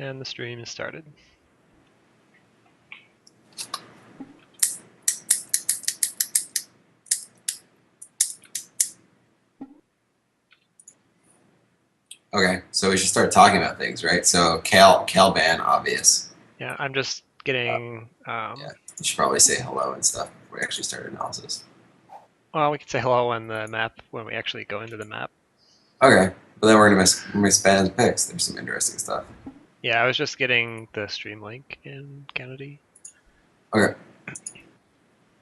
And the stream is started. Okay, so we should start talking about things, right? So Cal ban, obvious. Yeah, I'm just getting. Yeah, you should probably say hello and stuff before we actually start analysis. Well, we can say hello on the map when we actually go into the map. Okay, but then we're gonna miss Ban's picks. There's some interesting stuff. Yeah, I was just getting the stream link in Kennedy. Okay.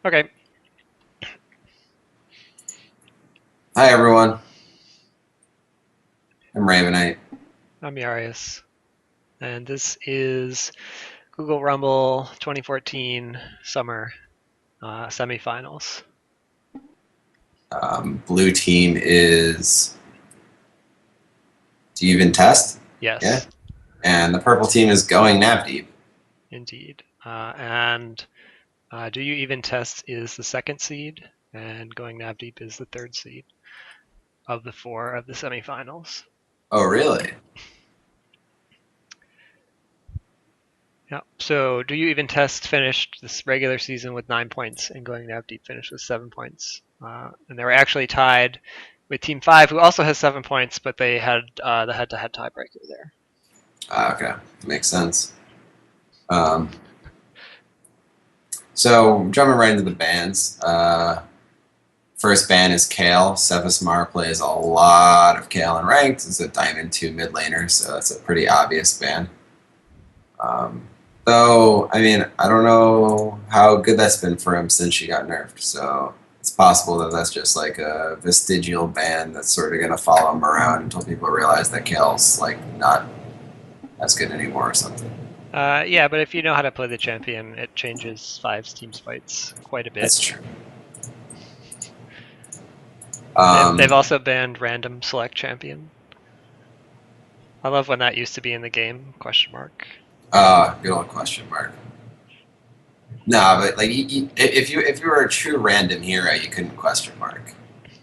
Okay. Hi everyone. I'm Ravenite. I'm Yarias, and this is Google Rumble 2014 Summer Semifinals. Blue team is. Do you even test? Yes. Yeah. And the purple team is going Navdeep. Indeed. And Do You Even Test is the second seed, and Going Navdeep is the third seed of the four of the semifinals. Oh, really? Yeah. So Do You Even Test finished this regular season with 9 points, and Going Navdeep finished with 7 points. And they were actually tied with Team 5, who also has 7 points, but they had the head-to-head tiebreaker there. Okay, makes sense. So jumping right into the bans. First ban is Kale. Sefismar plays a lot of Kale in ranked. It's a Diamond 2 mid laner, so that's a pretty obvious ban. Though, I mean, I don't know how good that's been for him since she got nerfed, so it's possible that that's just like a vestigial ban that's sort of going to follow him around until people realize that Kale's like not as good anymore or something. Yeah, but if you know how to play the champion, it changes Five's team's fights quite a bit. That's true. They've also banned random select champion. I love when that used to be in the game, question mark. Good old question mark. No, but like if you were a true random hero, you couldn't question mark,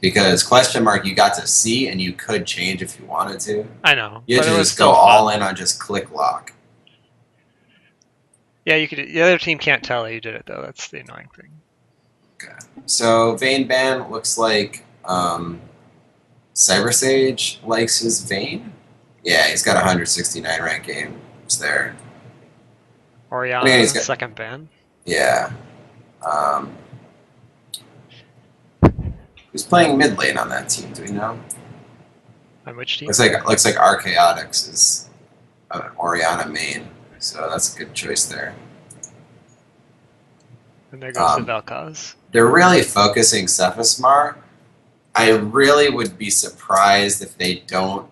because question mark you got to see and you could change if you wanted to. I know. You had but to it was just go still all fun. in on just click lock. Yeah, you could. The other team can't tell that you did it though. That's the annoying thing. Okay. So Vayne ban looks like Cyber Sage likes his Vayne. Yeah, he's got 169 rank games there. Oriana, He's got, second ban. yeah. Who's playing mid lane on that team? Do we know? On which team? Looks like Archaeotix is an Oriana main, so that's a good choice there. And there goes the Vel'Koz. They're really focusing Sefismar. I really would be surprised if they don't,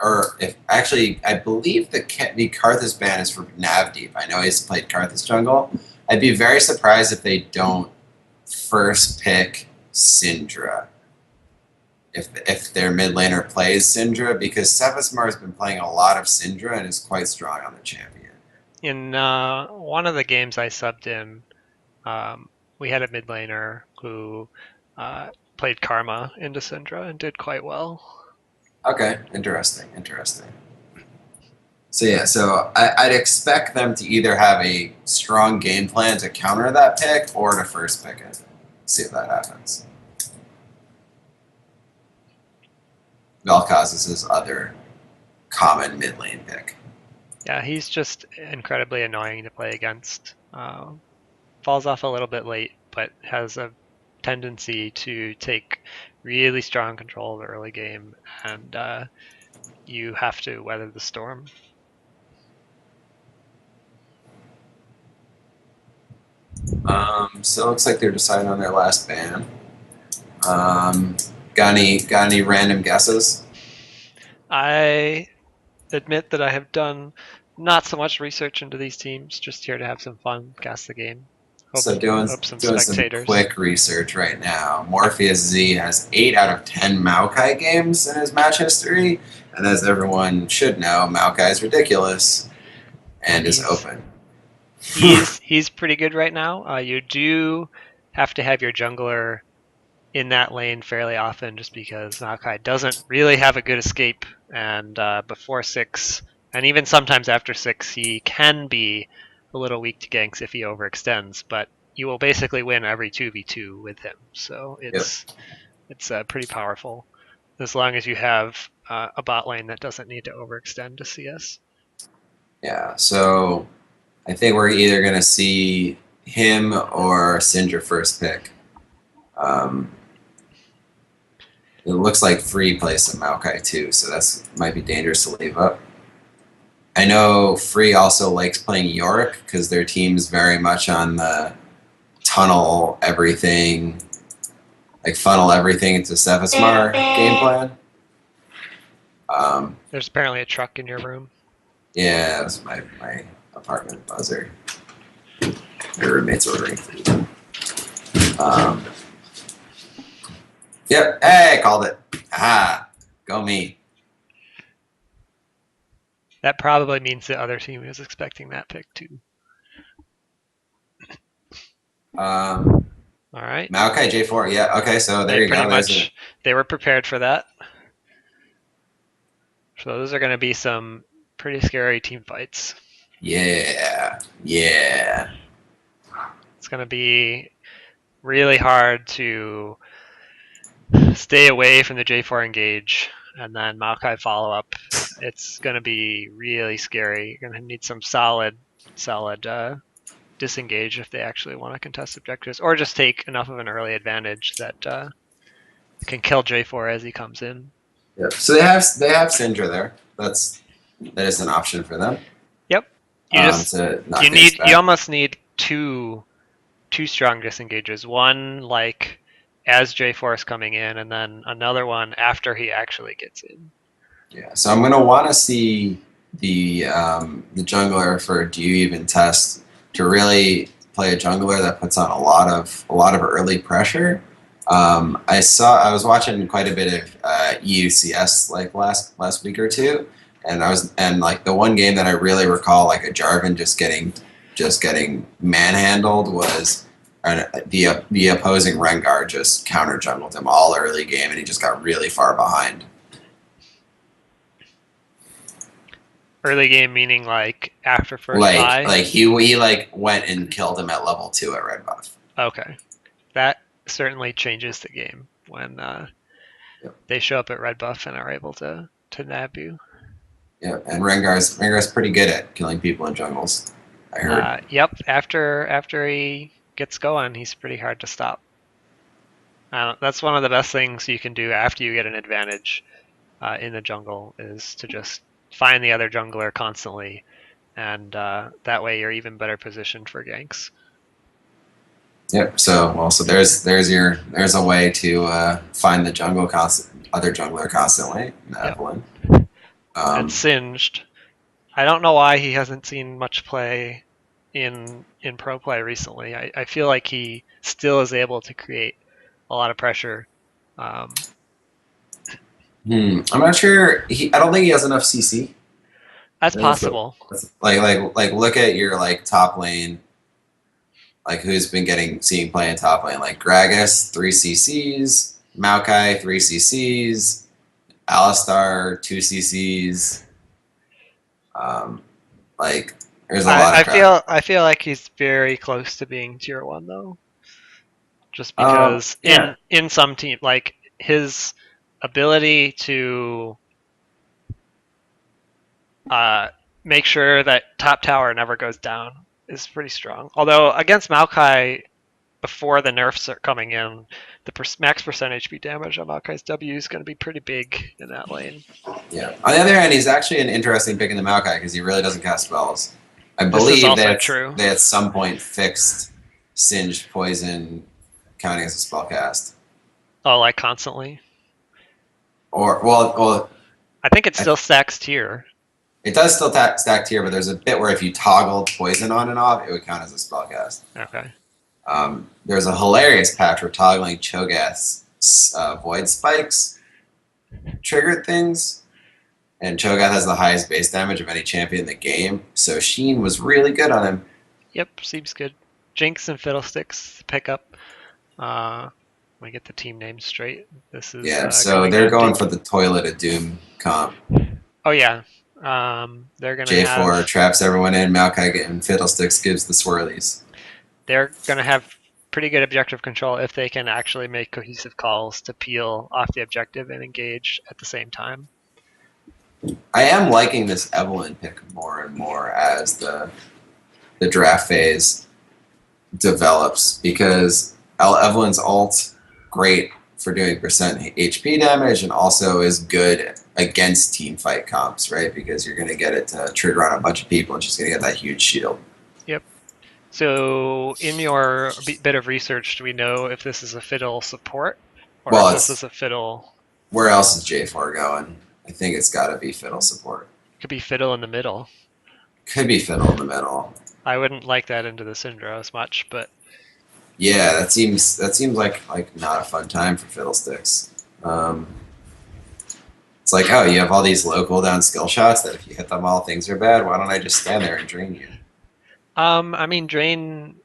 or if actually, I believe the Karthus ban is for Navdeep. I know he's played Karthus jungle. I'd be very surprised if they don't first pick Syndra. If their mid laner plays Syndra, because Sefismar has been playing a lot of Syndra and is quite strong on the champion. In one of the games I subbed in, we had a mid laner who played Karma into Syndra and did quite well. Okay, interesting. So yeah, so I'd expect them to either have a strong game plan to counter that pick or to first pick it. See if that happens. Vel'Koz is his other common mid lane pick. Yeah, he's just incredibly annoying to play against. Falls off a little bit late, but has a tendency to take really strong control of the early game, and you have to weather the storm. So it looks like they're deciding on their last ban. Got any random guesses? I admit that I have done not so much research into these teams, just here to have some fun, cast the game. Hope some spectators. Some quick research right now. Morpheus Z has 8 out of 10 Maokai games in his match history, and as everyone should know, Maokai is ridiculous and is open. He's pretty good right now. You do have to have your jungler in that lane fairly often, just because Maokai doesn't really have a good escape, and before 6, And even sometimes after 6, he can be a little weak to ganks if he overextends, but you will basically win every 2v2 with him. So Yep. it's pretty powerful as long as you have a bot lane that doesn't need to overextend to CS. Yeah. So I think we're either going to see him or Syndra first pick. It looks like Free plays some Maokai too, so that's might be dangerous to leave up. I know Free also likes playing Yorick because their team's very much on the tunnel everything, like funnel everything into Sefismar game plan. There's apparently a truck in your room. Yeah, that's my apartment buzzer. My roommate's ordering food. Yep. Hey, called it. Ah, go me. That probably means the other team is expecting that pick too. All right. Maokai J4. Yeah. Okay. So there you go. They were prepared for that. So those are going to be some pretty scary team fights. Yeah. Yeah. It's going to be really hard to stay away from the J4 engage and then Maokai follow up. It's going to be really scary. You're going to need some solid disengage if they actually want to contest objectives, or just take enough of an early advantage that can kill J4 as he comes in. Yep. So they have Syndra there. That is an option for them. Yep. You almost need two strong disengages. One like as J4 is coming in, and then another one after he actually gets in. Yeah. So I'm gonna want to see the jungler for Do You Even Test to really play a jungler that puts on a lot of early pressure. I was watching quite a bit of EUCS like last week or two, and like the one game that I really recall like a Jarvan just getting manhandled was the opposing Rengar just counter jungled him all early game, and he just got really far behind. Early game meaning like after first buy? Like he like went and killed him at level 2 at red buff. Okay. That certainly changes the game when they show up at red buff and are able to nab you. Yeah, and Rengar's pretty good at killing people in jungles, I heard. Yep, after he gets going, he's pretty hard to stop. That's one of the best things you can do after you get an advantage in the jungle is to just find the other jungler constantly, and that way you're even better positioned for ganks. Yep. So there's a way to find the other jungler constantly. Evelyn. And Singed. I don't know why he hasn't seen much play in pro play recently. I feel like he still is able to create a lot of pressure. I'm not sure. I don't think he has enough CC. That's possible. Like look at your like top lane. Like who's been seeing play in top lane? Like Gragas 3 CCs, Maokai 3 CCs, Alistar 2 CCs. Like there's a lot of I feel like he's very close to being tier 1 though. Just because in some team, like his ability to make sure that top tower never goes down is pretty strong. Although against Maokai, before the nerfs are coming in, the max percent HP damage on Maokai's W is going to be pretty big in that lane. Yeah. On the other hand, he's actually an interesting pick in the Maokai because he really doesn't cast spells. I believe they at some point fixed Singed Poison counting as a spell cast. Oh, like constantly? Or well, I think it still stacks tier. It does still stack tier, but there's a bit where if you toggled poison on and off, it would count as a spellcast. Okay. There's a hilarious patch where toggling Cho'Gath's void spikes triggered things, and Cho'Gath has the highest base damage of any champion in the game, so Sheen was really good on him. Yep, seems good. Jinx and Fiddlesticks pick up. Let me get the team names straight. This is so they're going for the Toilet of Doom comp. Oh yeah, They're gonna J4 have traps everyone in. Maokai and Fiddlesticks gives the swirlies. they're gonna have pretty good objective control if they can actually make cohesive calls to peel off the objective and engage at the same time. I am liking this Evelyn pick more and more as the draft phase develops, because Evelyn's ult, great for doing percent HP damage, and also is good against team fight comps, right? Because you're going to get it to trigger on a bunch of people, and she's going to get that huge shield. Yep. So in your bit of research, do we know if this is a fiddle support or if this is a fiddle? Where else is J4 going? I think it's got to be fiddle support. Could be fiddle in the middle. Could be fiddle in the middle. I wouldn't like that into the Syndra as much, but yeah, that seems like not a fun time for Fiddlesticks. It's like, oh, you have all these low cooldown skill shots that if you hit them all, things are bad. Why don't I just stand there and drain you? I mean, drain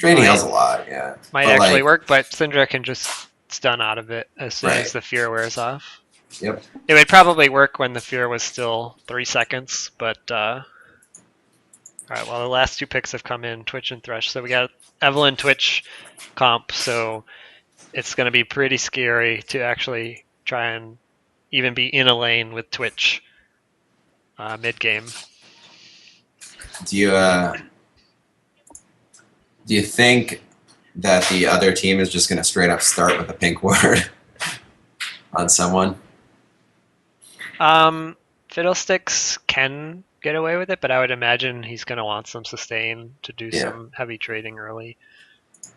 heals a lot, yeah. Might actually work, but Syndra can just stun out of it as soon as the fear wears off. Yep. It would probably work when the fear was still 3 seconds, but all right, well, the last two picks have come in, Twitch and Thresh. So we got Evelyn Twitch comp, so it's going to be pretty scary to actually try and even be in a lane with Twitch mid-game. Do you think that the other team is just going to straight up start with a pink ward on someone? Fiddlesticks can get away with it, but I would imagine he's going to want some sustain to do some heavy trading early.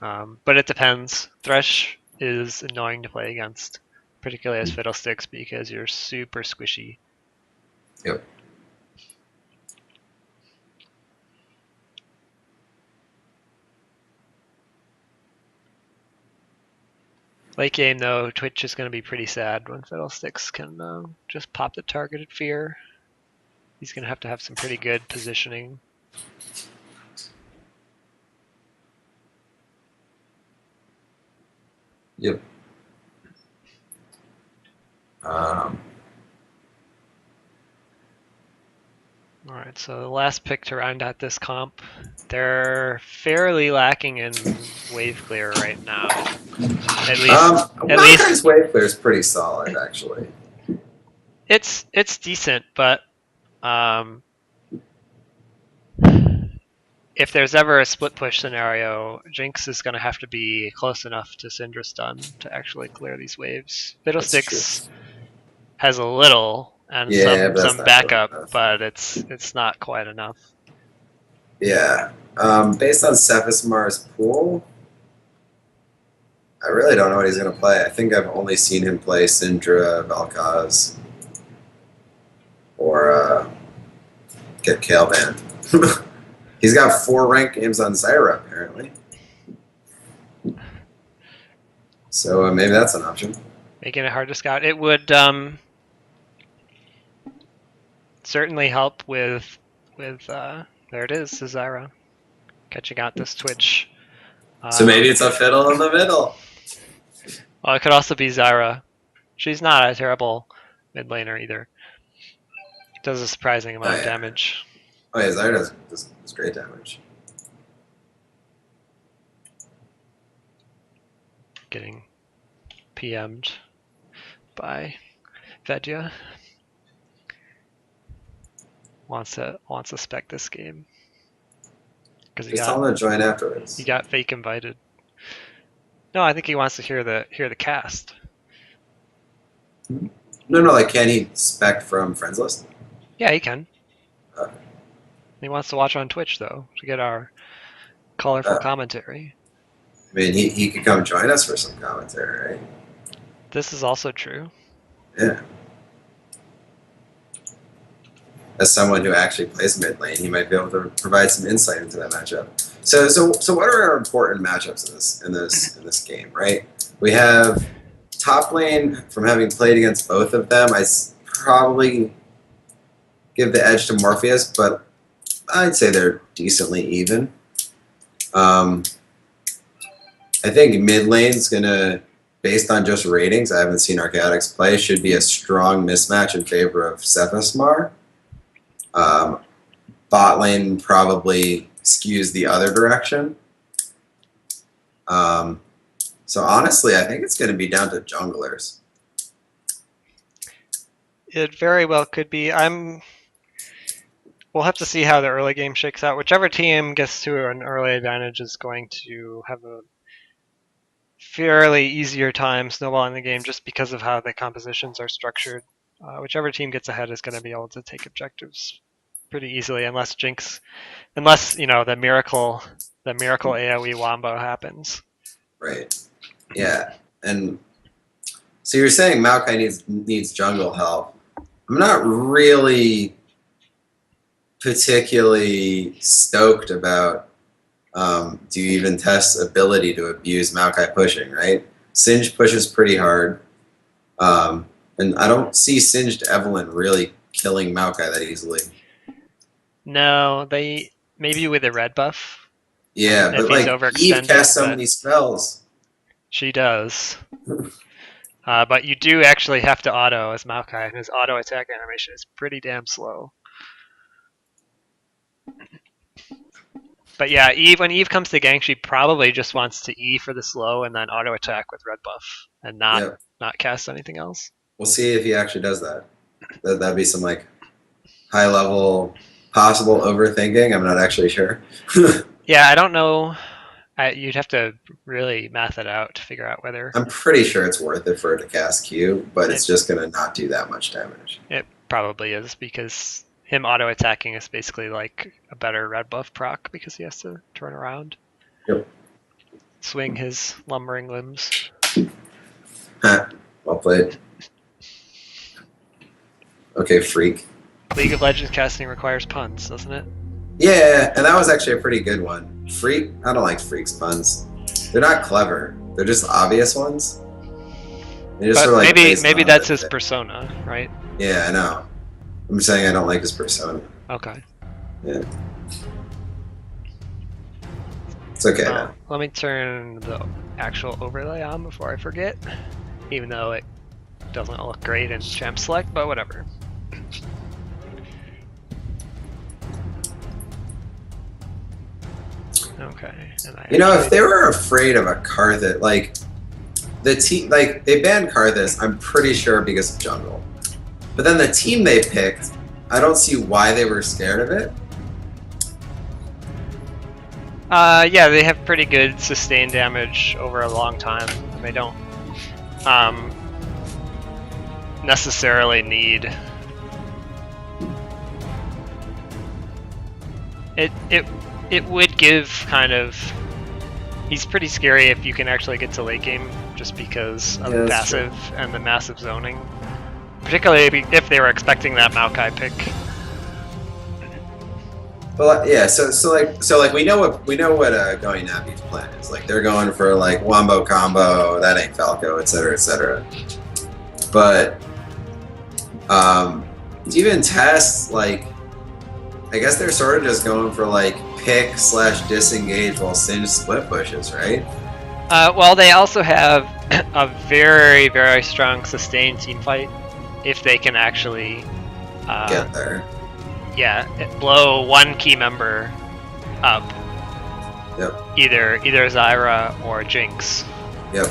But it depends. Thresh is annoying to play against, particularly as Fiddlesticks, because you're super squishy. Yep. Late game, though, Twitch is going to be pretty sad when Fiddlesticks can just pop the targeted fear. He's going to have some pretty good positioning. Yep. All right, so the last pick to round out this comp, they're fairly lacking in wave clear right now. At least wave clear is pretty solid, actually. It's decent, but if there's ever a split push scenario, Jinx is going to have to be close enough to Syndra stun to actually clear these waves. Fiddlesticks has a little and some backup, but it's not quite enough. Yeah. Based on Semifinals' pool, I really don't know what he's going to play. I think I've only seen him play Syndra, Vel'Koz, or get Kale banned. He's got 4 ranked games on Zyra, apparently. So maybe that's an option. Making it hard to scout. It would certainly help with there it is, Zyra. Catching out this Twitch. So maybe it's a fiddle in the middle. Well, it could also be Zyra. She's not a terrible mid laner either. Does a surprising amount of damage. Oh yeah, Zyra does great damage. Getting PM'd by Vedya. Wants to spec this game. Just tell him to join afterwards. He got fake invited. No, I think he wants to hear the cast. No, like can he spec from friends list? Yeah, he can. He wants to watch on Twitch though to get our colorful commentary. I mean, he could come join us for some commentary, right? This is also true. Yeah. As someone who actually plays mid lane, he might be able to provide some insight into that matchup. So what are our important matchups in this game, right? We have top lane. From having played against both of them, I probably give the edge to Morpheus, but I'd say they're decently even. I think mid lane's gonna, based on just ratings, I haven't seen Arcadics play, should be a strong mismatch in favor of Semifinals. Bot lane probably skews the other direction. So honestly, I think it's going to be down to junglers. It very well could be. We'll have to see how the early game shakes out. Whichever team gets to an early advantage is going to have a fairly easier time snowballing the game just because of how the compositions are structured. Whichever team gets ahead is going to be able to take objectives pretty easily, unless the miracle AOE wombo happens. Right. Yeah. And so you're saying Maokai needs jungle help. I'm not really particularly stoked about do you even test ability to abuse Maokai pushing, right? Singed pushes pretty hard. And I don't see Singed Evelyn really killing Maokai that easily. No, they maybe with a red buff. Yeah, but like Eve casts so many spells. She does. But you do actually have to auto as Maokai, and his auto attack animation is pretty damn slow. But yeah, when Eve comes to gank, she probably just wants to E for the slow and then auto attack with red buff and not cast anything else. We'll see if he actually does that. That'd be some like high level possible overthinking. I'm not actually sure. Yeah, I don't know. You'd have to really math it out to figure out whether. I'm pretty sure it's worth it for her to cast Q, but it's just going to not do that much damage. It probably is because him auto attacking is basically like a better red buff proc because he has to turn around. Yep. Swing his lumbering limbs. Well played. Okay, Freak. League of Legends casting requires puns, doesn't it? Yeah, and that was actually a pretty good one. Freak? I don't like Freak's puns. They're not clever. They're just obvious ones. They just but maybe that's his persona, right? Yeah, I know. I'm saying I don't like his persona. Okay. Yeah. It's okay now. Let me turn the actual overlay on before I forget, even though it doesn't look great in Champ Select, but whatever. Okay. And if they were afraid of a Karthus, like the team, like they banned Karthus, I'm pretty sure because of jungle. But then the team they picked, I don't see why they were scared of it. Yeah, they have pretty good sustained damage over a long time. They don't necessarily need it. It would give kind of. He's pretty scary if you can actually get to late game, just because of the passive and the massive zoning. Particularly if they were expecting that Maokai pick. Well, yeah. So we know what going Navdeep's plan is. Like they're going for like wombo combo. That ain't Falco, etc., etc. But to even test, like, I guess they're sort of just going for like pick/disengage while Singe split pushes, right? Well, they also have a very, very strong sustained team fight if they can actually get there. Yeah, blow one key member up. Yep. Either Zyra or Jinx. Yep.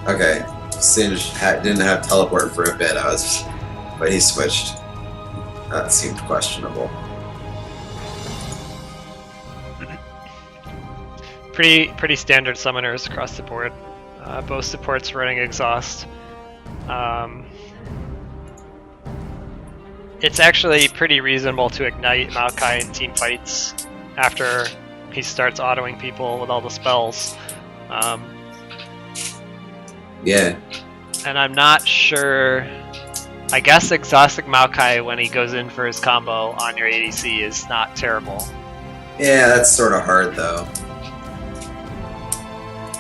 Okay. Singe didn't have teleport for a bit. But he switched. That seemed questionable. Pretty standard summoners across the board. Both supports running exhaust. It's actually pretty reasonable to ignite Maokai in team fights after he starts autoing people with all the spells. Yeah. And I'm not sure. I guess exhausting Maokai when he goes in for his combo on your ADC is not terrible. Yeah, that's sort of hard though.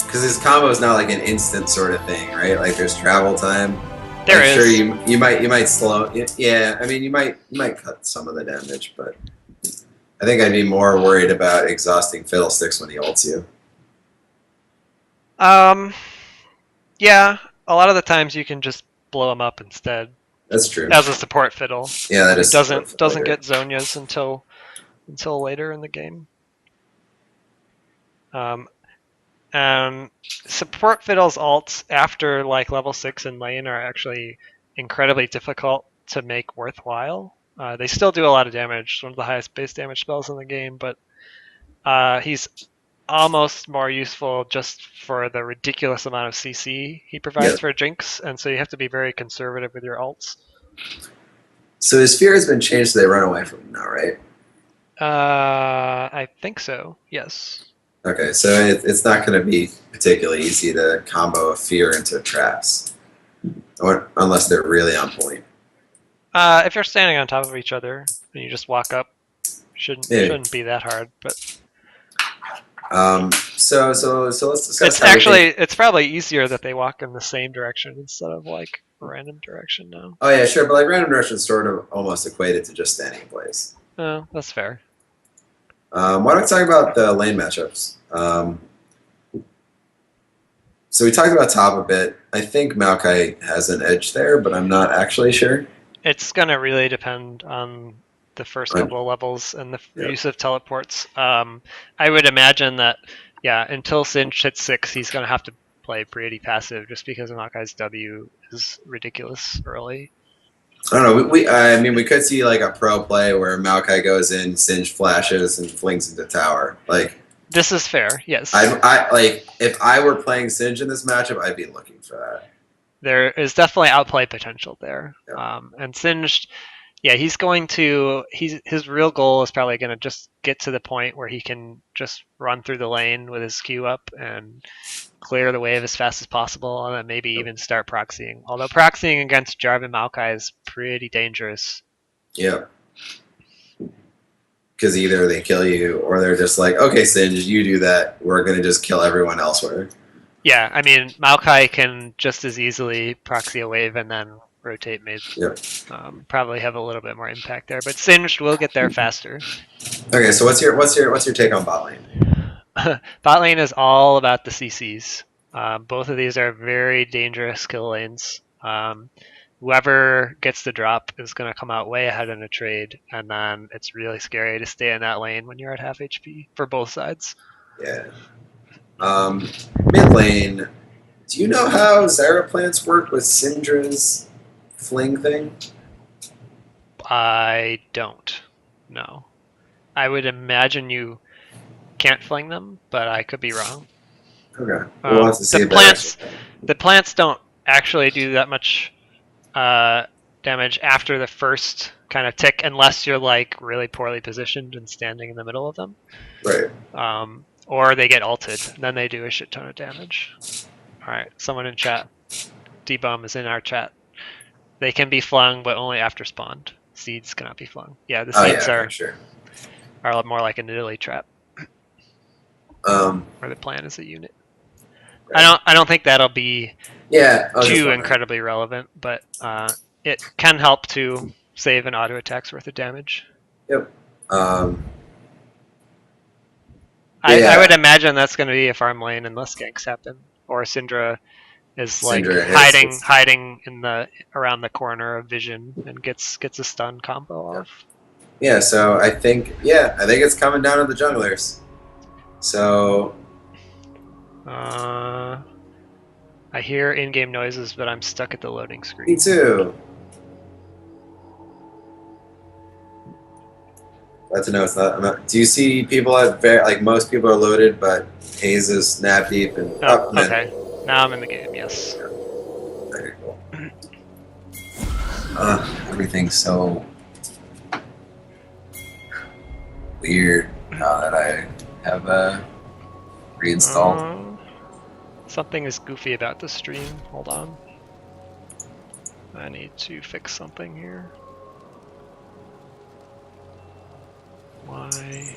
Because his combo is not like an instant sort of thing, right? Like there's travel time. There is. Sure, you might slow. Yeah, I mean you might cut some of the damage, but I think I'd be more worried about exhausting Fiddlesticks when he ults you. Yeah, a lot of the times you can just blow him up instead. That's true. as a support fiddle. Yeah, that is. Doesn't get Zonias until later in the game. And support fiddle's ults after like level 6 in lane are actually incredibly difficult to make worthwhile. They still do a lot of damage, one of the highest base damage spells in the game, but he's almost more useful just for the ridiculous amount of CC he provides for Jinx, and so you have to be very conservative with your ults. So his fear has been changed so they run away from him now, right? I think so, yes. Okay, so it's not going to be particularly easy to combo a fear into traps, or unless they're really on point. If you're standing on top of each other and you just walk up, shouldn't be that hard. But so let's discuss. It's probably easier that they walk in the same direction instead of like a random direction now. Oh yeah, sure, but like random direction sort of almost equated to just standing in place. Oh, that's fair. Why don't we talk about the lane matchups? So we talked about top a bit. I think Maokai has an edge there, but I'm not actually sure. It's going to really depend on the first couple of levels and the use of teleports. I would imagine that, until Singe hits 6, he's going to have to play pretty passive just because Maokai's W is ridiculous early. I don't know. I mean, we could see like a pro play where Maokai goes in, Singe flashes, and flings into tower. Like this is fair, yes. I like if I were playing Singe in this matchup, I'd be looking for that. There is definitely outplay potential there, yeah. And Singed, he's going to. His real goal is probably going to just get to the point where he can just run through the lane with his Q up and clear the wave as fast as possible, and then maybe even start proxying. Although proxying against Jarvan Maokai is pretty dangerous. Yeah. Because either they kill you or they're just like, okay, Singe, you do that. We're going to just kill everyone elsewhere. Yeah, I mean, Maokai can just as easily proxy a wave and then rotate mid. Yep. Probably have a little bit more impact there, but Singed will get there faster. Okay, so what's your take on bot lane? Bot lane is all about the CCs. Both of these are very dangerous kill lanes. Whoever gets the drop is going to come out way ahead in a trade, and then it's really scary to stay in that lane when you're at half HP for both sides. Yeah. Mid lane, do you know how Zyra plants work with Syndra's fling thing? I don't know. I would imagine you can't fling them, but I could be wrong. Okay. We'll have to see the plants don't actually do that much damage after the first kind of tick, unless you're like really poorly positioned and standing in the middle of them. Right. Or they get ulted, then they do a shit ton of damage. All right, someone in chat. D-Bum is in our chat. They can be flung, but only after spawned. Seeds cannot be flung. Yeah, the seeds are more like a Nidalee trap. Where the plan is a unit. Right. I don't think that'll be too incredibly relevant, but it can help to save an auto attack's worth of damage. Yep. I would imagine that's going to be a farm lane unless ganks happen, or Syndra is like hiding in the around the corner of vision and gets a stun combo off. Yeah, so I think it's coming down to the junglers. So I hear in-game noises, but I'm stuck at the loading screen. Me too. Glad to know it's not. Do you see people at most people are loaded, but Hayes is Navdeep and okay. Now I'm in the game. Yes. Very cool. Everything's so weird now that I have reinstalled. Something is goofy about the stream. Hold on. I need to fix something here. Why?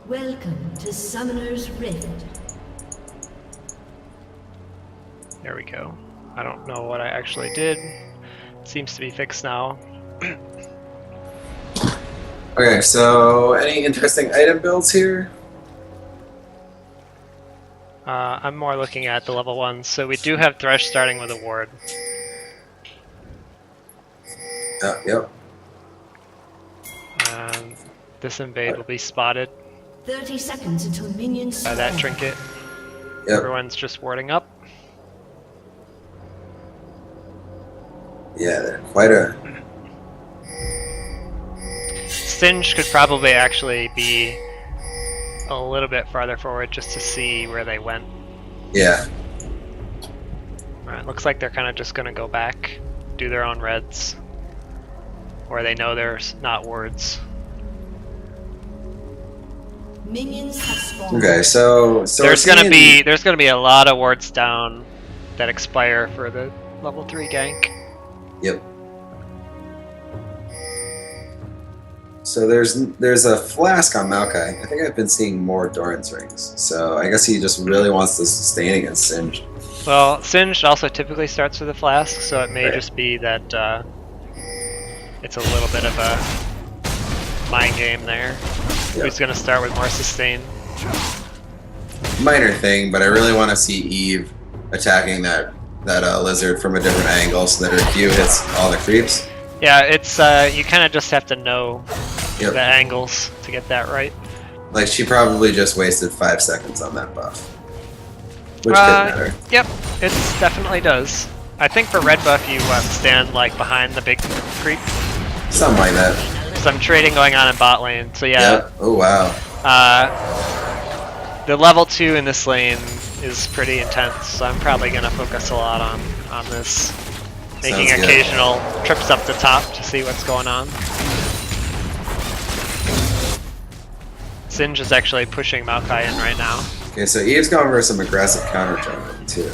Welcome to Summoner's Rift. There we go. I don't know what I actually did. It seems to be fixed now. Okay, so any interesting item builds here? I'm more looking at the level 1s. So we do have Thresh starting with a ward. Yep. This invade will be spotted 30 seconds until minions by that spawn. trinket. Yep. Everyone's just warding up. Yeah, they're quite a... Singe could probably actually be a little bit farther forward just to see where they went. Yeah. Alright, looks like they're kind of just going to go back, do their own reds. Or they know there's not wards. Minions have spawned. Okay, so There's gonna be a lot of wards down that expire for the level 3 gank. Yep. So there's a flask on Maokai. I think I've been seeing more Doran's rings. So I guess he just really wants to sustain against Singe. Well, Singe also typically starts with a flask, so it may Right. just be that it's a little bit of a mind game there. Yep. Who's gonna start with more sustain? Minor thing, but I really want to see Eve attacking that lizard from a different angle so that her Q hits all the creeps. Yeah, it's you kind of just have to know Yep. the angles to get that right. Like, she probably just wasted 5 seconds on that buff. Which could matter. Yep, it definitely does. I think for red buff you stand like behind the big creep. Something like that. Some trading going on in bot lane, so yeah. Yep. Oh, wow. The level 2 in this lane is pretty intense, so I'm probably going to focus a lot on this. Making Sounds good. occasional trips up the top to see what's going on. Singe is actually pushing Maokai in right now. Okay, so Eve's going for some aggressive counter jumping, too.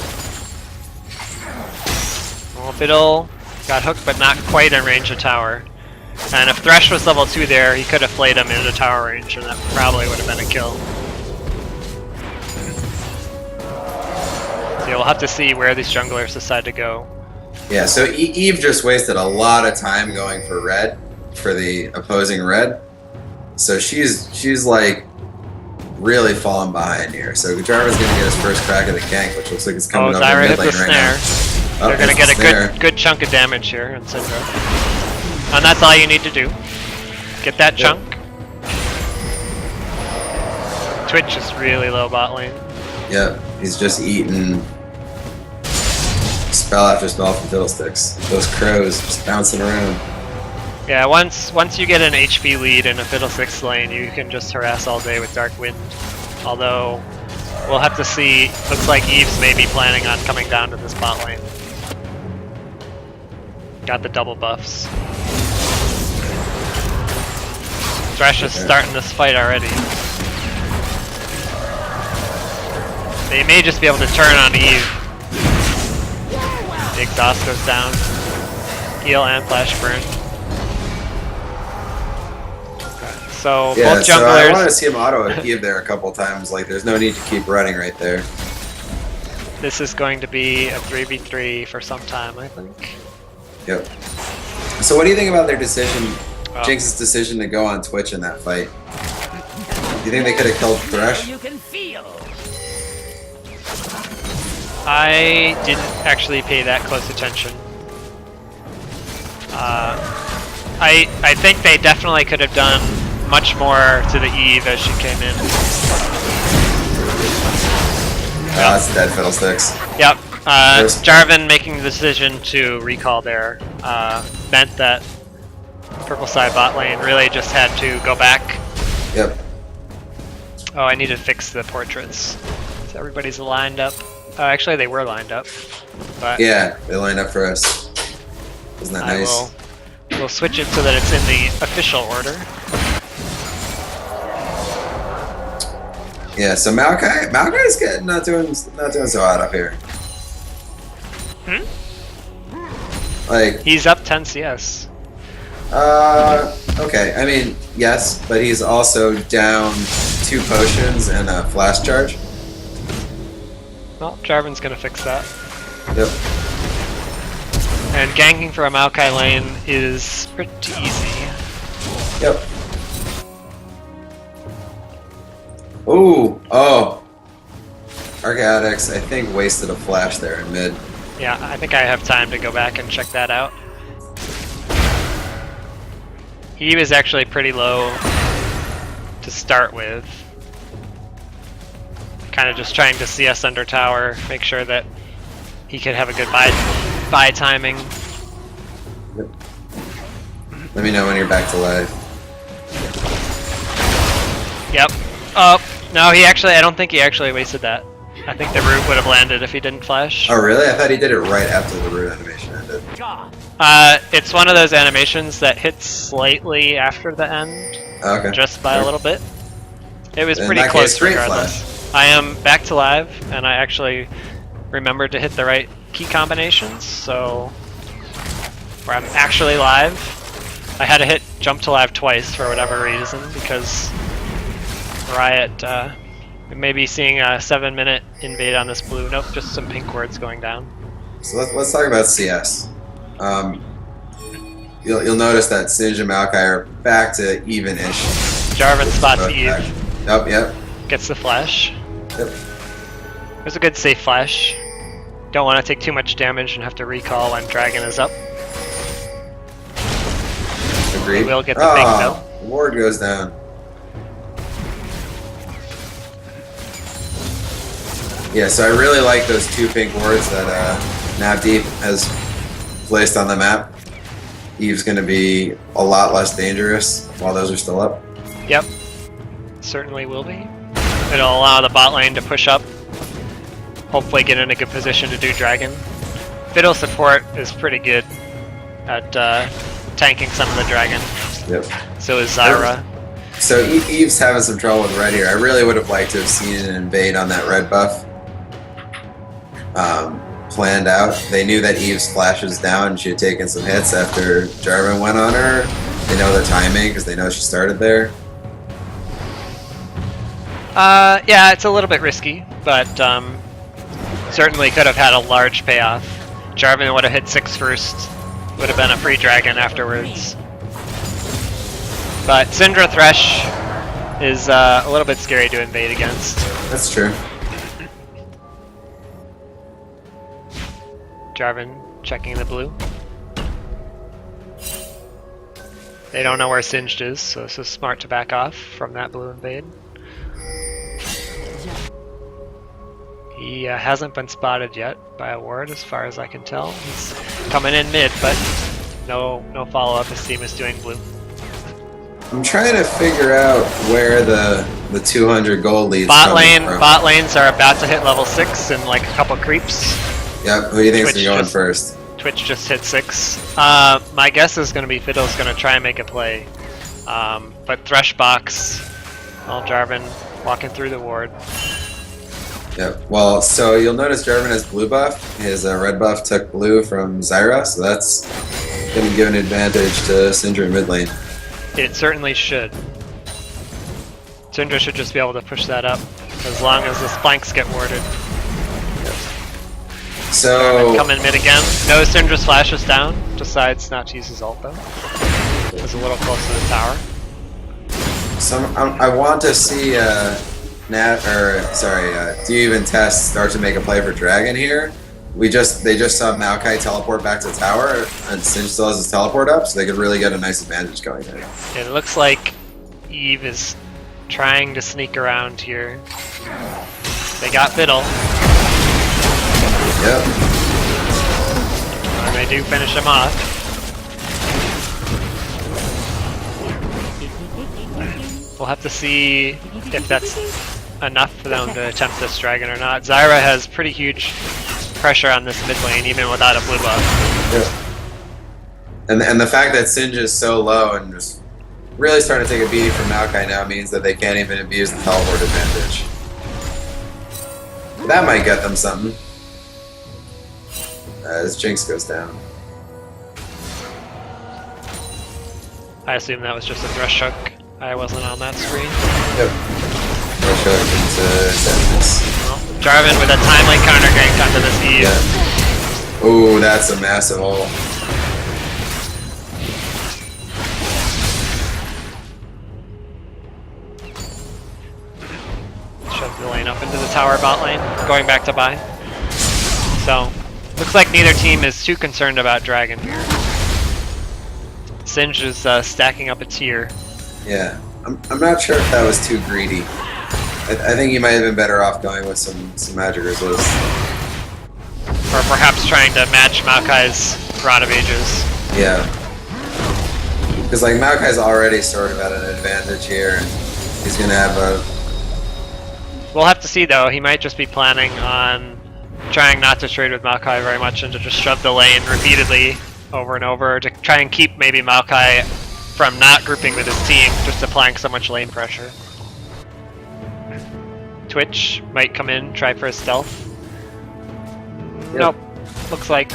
Well, Fiddle got hooked, but not quite in range of tower. And if Thresh was level 2 there, he could have flayed him into tower range, and that probably would have been a kill. So you'll have to see where these junglers decide to go. Yeah, so Eve just wasted a lot of time going for red, for the opposing red. So she's like really falling behind here. So Jarvan's gonna get his first crack at the gank, which looks like it's coming up Zyra in hit mid the lane right snare. now. They're gonna hits get the a snare. good chunk of damage here in Syndra. And that's all you need to do. Get that chunk. Twitch is really low bot lane. Yep, he's just eating spell after spell from Fiddlesticks. Those crows just bouncing around. Yeah, once you get an HP lead in a Fiddlesticks lane, you can just harass all day with Dark Wind. Although, we'll have to see. Looks like Eve's maybe planning on coming down to this bot lane. Got the double buffs. Thresh is starting this fight already. They may just be able to turn on Eve. The exhaust goes down. Heal and flash burn. Okay, so Yeah, both so I want to junglers. see him auto Eve there a couple times. Like, there's no need to keep running right there. This is going to be a 3v3 for some time, I think. Yep. So what do you think about their decision, Oh. Jinx's decision to go on Twitch in that fight? Do you think they could have killed Thresh? I didn't actually pay that close attention. I think they definitely could have done much more to the Eve as she came in. That's dead Fiddlesticks. Yep. Yes. Jarvan making the decision to recall there meant that purple side bot lane really just had to go back. Yep. Oh, I need to fix the portraits. So everybody's lined up. Oh, actually they were lined up. But Yeah, they lined up for us. Isn't that nice? We'll switch it so that it's in the official order. Yeah, so Maokai's getting not doing so hot up here. Hmm? Like, He's up 10 CS. okay, I mean, yes, but he's also down 2 potions and a flash charge. Well, Jarvan's gonna fix that. Yep. And ganking for a Maokai lane is pretty easy. Yep. Ooh, oh. Archaeotics, I think, wasted a flash there in mid. Yeah, I think I have time to go back and check that out. He was actually pretty low to start with. Kind of just trying to CS under tower, make sure that he could have a good buy timing. Yep. Let me know when you're back to live. Yep. Oh, no, I don't think he actually wasted that. I think the root would have landed if he didn't flash. Oh, really? I thought he did it right after the root animation ended. It's one of those animations that hits slightly after the end, Okay. just by a little bit. It was In pretty that close case, straight regardless. I am back to live, and I actually remembered to hit the right key combinations, so where I'm actually live. I had to hit jump to live twice for whatever reason, because Riot, we may be seeing a 7-minute invade on this blue. Nope, just some pink words going down. So let's talk about CS. You'll notice that Singe and Maokai are back to even-ish. Jarvan spots Both Eve, back. Yep. gets the flash. Yep. It was a good safe flash. Don't want to take too much damage and have to recall when Dragon is up. Agreed. We'll get the pink though. Ward goes down. Yeah, so I really like those 2 pink wards that Navdeep has placed on the map. Eve's going to be a lot less dangerous while those are still up. Yep, certainly will be. It'll allow the bot lane to push up. Hopefully get in a good position to do Dragon. Fiddle support is pretty good at tanking some of the Dragon. Yep. So is Zyra. So Eve's having some trouble with red here. I really would have liked to have seen an invade on that red buff. Planned out. They knew that Eve's flash was down and she had taken some hits after Jarvan went on her. They know the timing because they know she started there. Yeah, it's a little bit risky, but certainly could have had a large payoff. Jarvan would have hit 6 first, would have been a free Dragon afterwards. But Syndra Thresh is a little bit scary to invade against. That's true. Jarvan checking the blue. They don't know where Singed is, so it's smart to back off from that blue invade. He hasn't been spotted yet by a ward, as far as I can tell. He's coming in mid, but no follow-up. His team is doing blue. I'm trying to figure out where the 200 gold leads Bot lanes are about to hit level 6 in like a couple creeps. Yep, who do you think's going first? Twitch just hit 6. My guess is going to be Fiddle's going to try and make a play. But Thresh box, well, Jarvan walking through the ward. Yep, well, so you'll notice Jarvan has blue buff. His red buff took blue from Zyra, so that's going to give an advantage to Syndra in mid lane. It certainly should. Syndra should just be able to push that up, as long as the flanks get warded. So Come in mid again. No, Syndra's flash is down. Decides not to use his ult though. Was a little close to the tower. I want to see do you even test start to make a play for Dragon here? They just saw Maokai teleport back to tower, and Singe still has his teleport up, so they could really get a nice advantage going there. It looks like Eve is trying to sneak around here. They got Fiddle. Yep. And they do finish him off. We'll have to see if that's enough for them to attempt this Dragon or not. Zyra has pretty huge pressure on this mid lane, even without a blue buff. Yep. And the fact that Singe is so low and just really starting to take a beating from Maokai now means that they can't even abuse the teleport advantage. That might get them something. As Jinx goes down. I assume that was just a Thresh hook. I wasn't on that screen. Yep. Rush hook into Sadness. Well, Jarvan with a timely counter gank onto this Eve. Yeah. Ooh, that's a massive ult. Shove the lane up into the tower bot lane, going back to buy. So, looks like neither team is too concerned about Dragon here. Singe is stacking up a tier. Yeah, I'm not sure if that was too greedy. I think you might have been better off going with some Magic Resist. Or perhaps trying to match Maokai's Rod of Ages. Yeah. Because like Maokai's already sort of at an advantage here. He's gonna have a... We'll have to see though, he might just be planning on trying not to trade with Maokai very much and to just shove the lane repeatedly over and over to try and keep maybe Maokai from not grouping with his team, just applying so much lane pressure. Twitch might come in, try for a stealth. Yep. Nope. Looks like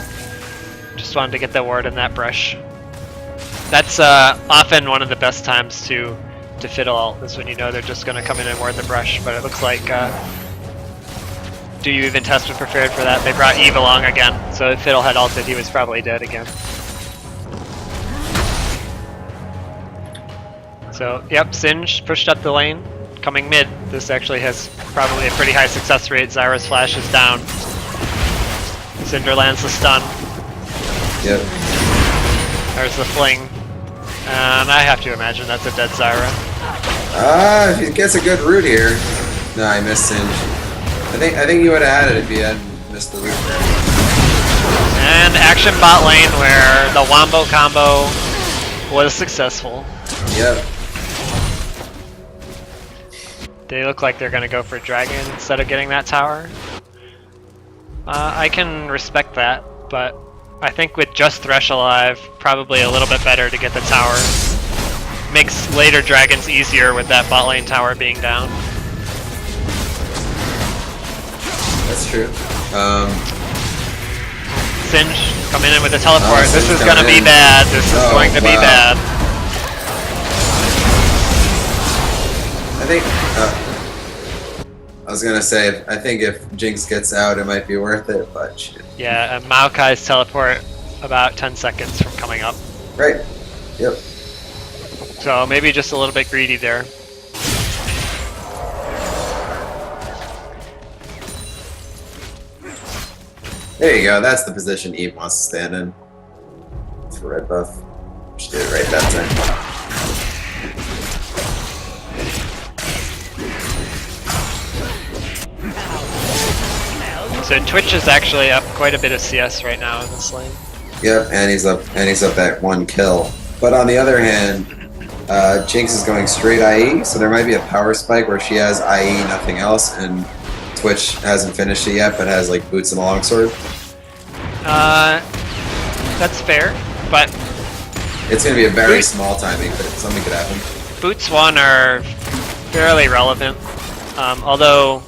just wanted to get the ward in that brush. That's often one of the best times to fiddle ult, is when you know they're just going to come in and ward the brush, but it looks like do you even test with prepared for that? They brought Eve along again, so if Fiddle had ulted, he was probably dead again. So, yep, Singe pushed up the lane, coming mid. This actually has probably a pretty high success rate. Zyra's flash is down. Cinder lands the stun. Yep. There's the fling. And I have to imagine that's a dead Zyra. Ah, if he gets a good root here. No, I missed Singe. I think you would have had it if you hadn't missed the root there. And action bot lane where the Wombo combo was successful. Yep. They look like they're going to go for Dragon instead of getting that tower. I can respect that, but I think with just Thresh alive, probably a little bit better to get the tower. Makes later Dragons easier with that bot lane tower being down. That's true. Singe coming in with a teleport. Oh, this is going to be bad. This is going to be bad. I think... I was gonna say, I think if Jinx gets out, it might be worth it, but shit. Yeah, and Maokai's teleport about 10 seconds from coming up. Right. Yep. So maybe just a little bit greedy there. There you go. That's the position Eve wants to stand in. For red buff. She did it right that time. So Twitch is actually up quite a bit of CS right now in this lane. Yep, and he's up that one kill. But on the other hand, Jinx is going straight IE, so there might be a power spike where she has IE, nothing else, and Twitch hasn't finished it yet, but has like boots and a longsword. That's fair, but it's gonna be a very small timing, but something could happen. Boots 1 are fairly relevant, although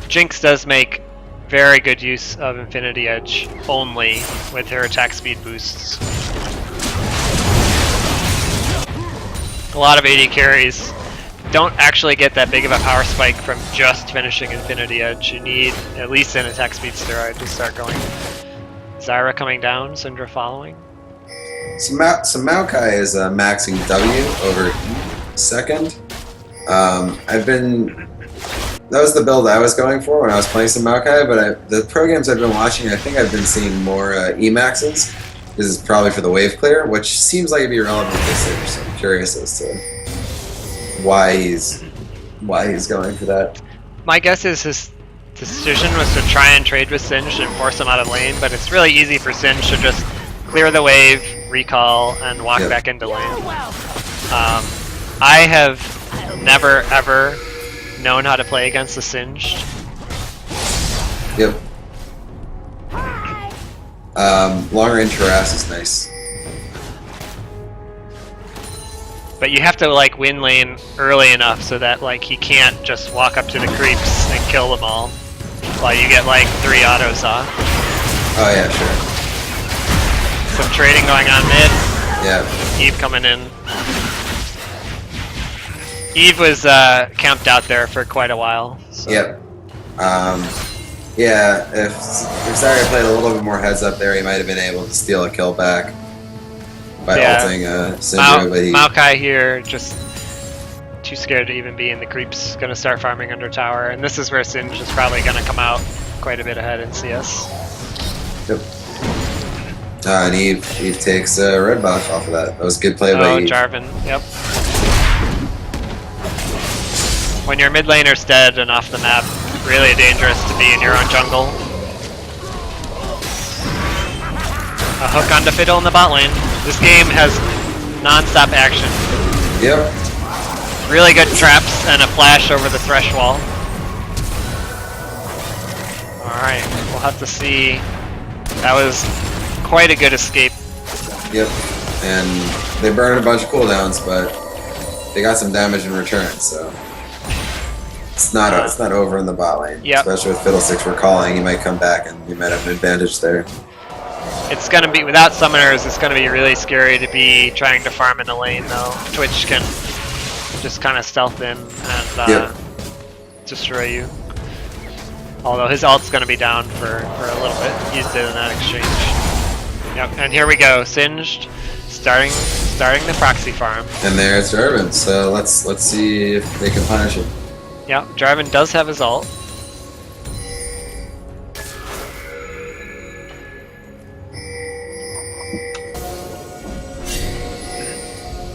Jinx does make very good use of Infinity Edge only with her attack speed boosts. A lot of AD carries don't actually get that big of a power spike from just finishing Infinity Edge. You need at least an attack speed steroid to start going. Zyra coming down, Syndra following. So Maokai is maxing W over E second. That was the build I was going for when I was playing some Maokai, but the programs I've been watching, I think I've been seeing more E-maxes. This is probably for the wave clear, which seems like it'd be relevant to Singe, so I'm curious as to why he's going for that. My guess is his decision was to try and trade with Singe and force him out of lane, but it's really easy for Singe to just clear the wave, recall, and walk back into lane. I have never ever known how to play against the Singed. Yep. Long range harass is nice. But you have to like win lane early enough so that like he can't just walk up to the creeps and kill them all while you get like 3 autos off. Oh yeah, sure. Some trading going on mid. Yeah. Eve coming in. Eve was camped out there for quite a while. So. Yep. Yeah, if Zyra played a little bit more heads up there, he might have been able to steal a kill back by ulting Syndra, but he... Maokai here just too scared to even be in the creeps. Gonna start farming under tower, and this is where Singe is probably gonna come out quite a bit ahead in CS. Yep. And Eve takes a red buff off of that. That was a good play by Eve. Jarvan, yep. When your mid laner's dead and off the map, really dangerous to be in your own jungle. A hook onto Fiddle in the bot lane. This game has non-stop action. Yep. Really good traps and a flash over the thresh wall. Alright, we'll have to see. That was quite a good escape. Yep. And they burned a bunch of cooldowns, but they got some damage in return, so it's not over in the bot lane. Yep. Especially with Fiddlesticks recalling, he might come back and you might have an advantage there. It's gonna be, without summoners, it's gonna be really scary to be trying to farm in the lane though. Twitch can just kind of stealth in and destroy you. Although his ult's gonna be down for a little bit. Used it in that exchange. Yep, and here we go, Singed, starting the proxy farm. And there's Jarvan, so let's see if they can punish him. Yep, Jarvan does have his ult.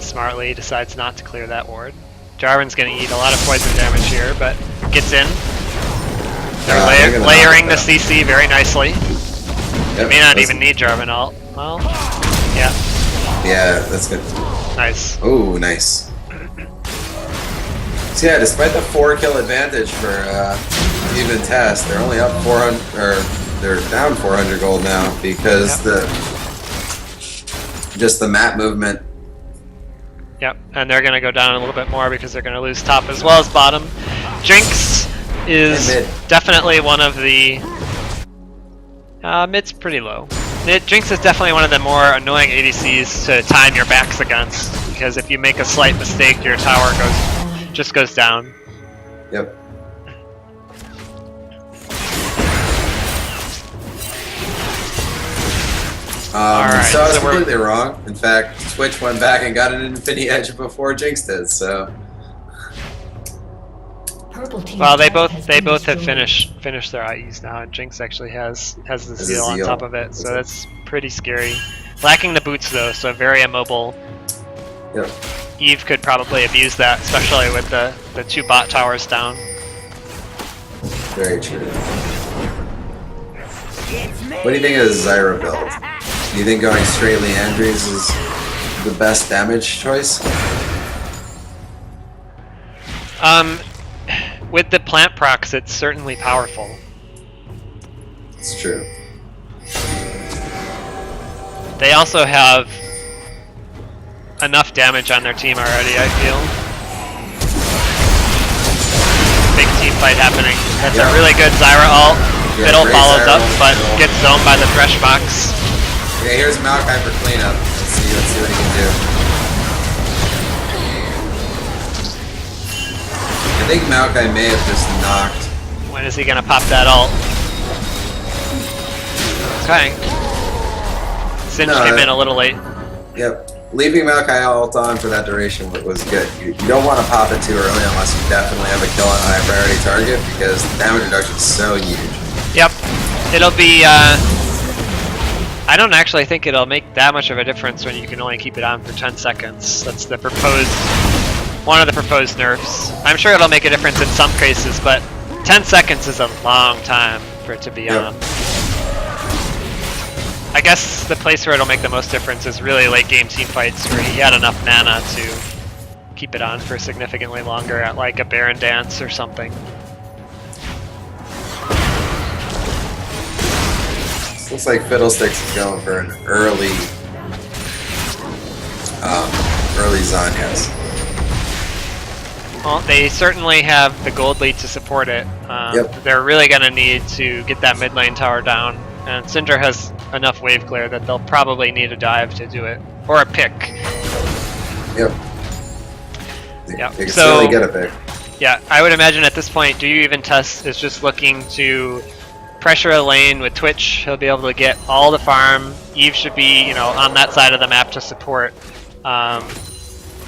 Smartly decides not to clear that ward. Jarvan's gonna eat a lot of poison damage here, but gets in. They're layering the CC very nicely. Yep, may not even need Jarvan ult. Well, yeah. Yeah, that's good. Nice. Oh, nice. So yeah, despite the 4-kill advantage for even Test, they're only up 400, or they're down 400 gold now because just the map movement. Yep, and they're gonna go down a little bit more because they're gonna lose top as well as bottom. Jinx is definitely one of the mid's pretty low. Jinx is definitely one of the more annoying ADCs to time your backs against because if you make a slight mistake, your tower just goes down. Yep. Alright, so I was so completely wrong. In fact, Twitch went back and got an Infinity Edge before Jinx did. So. Well, they both have finished their IEs now, and Jinx actually has the seal on top of it, so that's pretty scary. Lacking the boots though, so very immobile. Yep. Eve could probably abuse that, especially with the 2 bot towers down. Very true. What do you think of the Zyra build? Do you think going straight Leandries is the best damage choice? With the plant procs, it's certainly powerful. It's true. They also have enough damage on their team already, I feel. Big team fight happening. That's a really good Zyra ult. Fiddle follows up, but gets zoned by the Thresh box. Okay, here's Maokai for cleanup. Let's see what he can do. I think Maokai may have just knocked. When is he gonna pop that ult? Okay. Singe came in a little late. Yep. Leaving Maokai ult on for that duration was good. You don't want to pop it too early unless you definitely have a kill on a high priority target because the damage reduction is so huge. Yep. It'll be, I don't actually think it'll make that much of a difference when you can only keep it on for 10 seconds. That's the one of the proposed nerfs. I'm sure it'll make a difference in some cases, but 10 seconds is a long time for it to be on. I guess the place where it'll make the most difference is really late game team fights where he had enough mana to keep it on for significantly longer at like a Baron Dance or something. This looks like Fiddlesticks is going for an early Zanyas. Well, they certainly have the gold lead to support it. They're really going to need to get that mid lane tower down, and Syndra has enough wave clear that they'll probably need a dive to do it, or a pick. Yep. They can So, certainly get a pick. Yeah, I would imagine at this point, Do You Even Test is just looking to pressure a lane with Twitch. He'll be able to get all the farm. Eve should be, on that side of the map to support.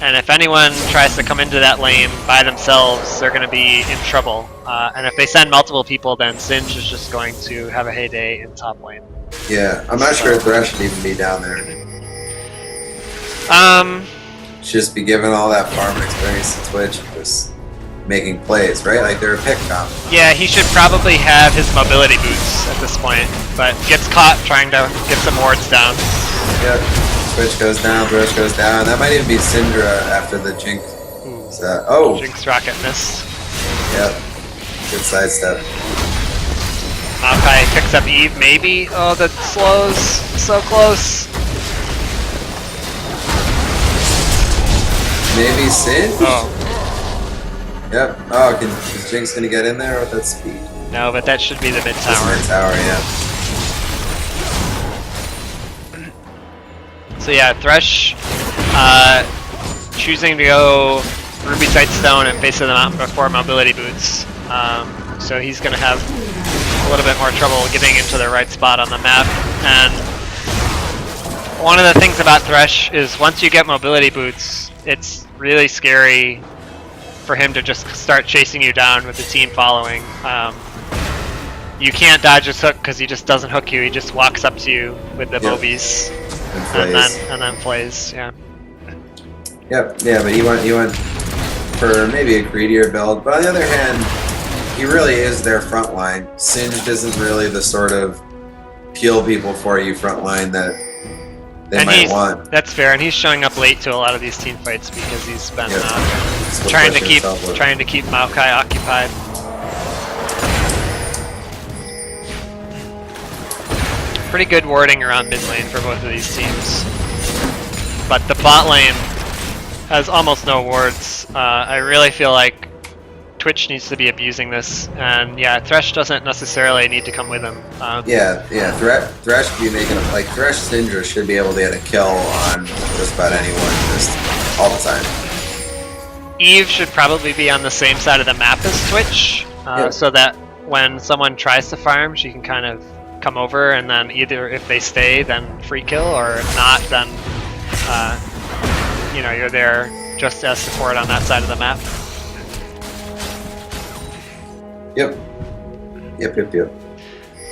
And if anyone tries to come into that lane by themselves, they're going to be in trouble. And if they send multiple people, then Singe is just going to have a heyday in top lane. Yeah, I'm not sure Thresh should even be down there. Just be given all that farming experience to Twitch, just making plays, right? Like they're a pick comp. Yeah, he should probably have his mobility boots at this point, but gets caught trying to get some wards down. Yep. Twitch goes down, Thresh goes down. That might even be Syndra after the Jinx. Oh! Jinx rocket missed. Yep. Good sidestep. Maokai picks up Eve, maybe? Oh, that slows. So close. Maybe Singe? Oh. Yep. Oh, is Jinx gonna get in there with that speed? No, but that should be the mid tower. Mid tower, yeah. So yeah, Thresh choosing to go Ruby Sightstone and Face of the Mountain before mobility boots. So he's going to have a little bit more trouble getting into the right spot on the map. And one of the things about Thresh is once you get mobility boots, it's really scary for him to just start chasing you down with the team following. You can't dodge his hook because he just doesn't hook you. He just walks up to you with the mobies and then plays. Yeah. Yep. Yeah, but he went for maybe a greedier build. But on the other hand, he really is their front line. Singed isn't really the sort of peel people for you front line that they might want. That's fair, and he's showing up late to a lot of these team fights because he's been trying to keep Maokai occupied. Pretty good warding around mid lane for both of these teams, but the bot lane has almost no wards. I really feel like Twitch needs to be abusing this, and yeah, Thresh doesn't necessarily need to come with him. Thresh should be making like Thresh Syndra should be able to get a kill on just about anyone, just all the time. Eve should probably be on the same side of the map as Twitch, so that when someone tries to farm, she can kind of come over, and then either if they stay, then free kill, or if not, then you know, you're there just as support on that side of the map. Yep.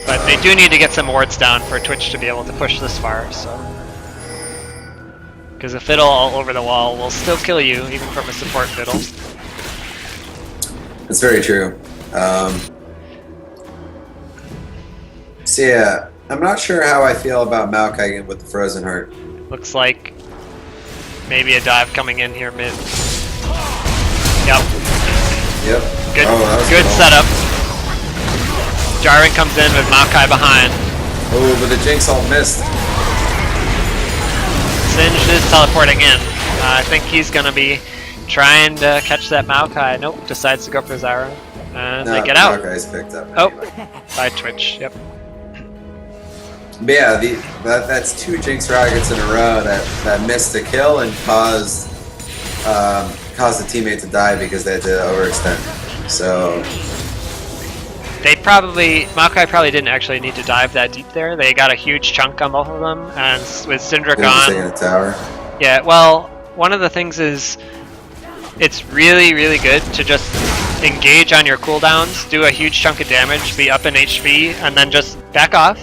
But they do need to get some wards down for Twitch to be able to push this far, so. Because a fiddle all over the wall will still kill you, even from a support fiddle. That's very true. So yeah, I'm not sure how I feel about Maokai with the Frozen Heart. Looks like maybe a dive coming in here mid. Yep. Good, good setup. Jarvan comes in with Maokai behind. Oh, but the Jinx ult missed. Singe is teleporting in. I think he's gonna be trying to catch that Maokai. Nope, decides to go for Zyra. And they get out. Maokai's picked up. Oh, by Twitch, yep. But yeah, that's two Jinx rockets in a row that missed a kill and caused the teammate to die because they had to overextend. So Maokai probably didn't actually need to dive that deep there. They got a huge chunk on both of them, and with Syndra gone. In a tower. Yeah, well, one of the things is it's really, really good to just engage on your cooldowns, do a huge chunk of damage, be up in HP, and then just back off.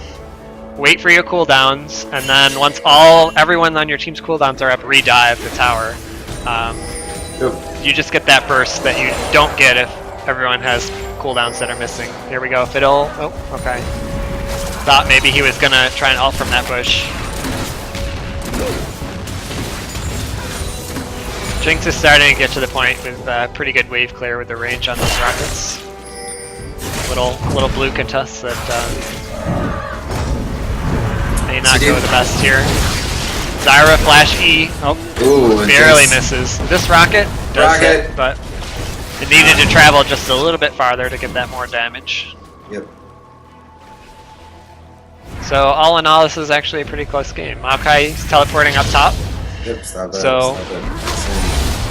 Wait for your cooldowns, and then once everyone on your team's cooldowns are up, re-dive the tower. You just get that burst that you don't get if everyone has cooldowns that are missing. Here we go, Fiddle. Oh, okay. Thought maybe he was gonna try and ult from that bush. Jinx is starting to get to the point with pretty good wave clear with the range on those rockets. Little blue contest that may not go the best here. Zyra flash E. Oh, barely misses. This rocket does hit, but it needed to travel just a little bit farther to get that more damage. Yep. So all in all, this is actually a pretty close game. Maokai is teleporting up top. Yep, stop it. So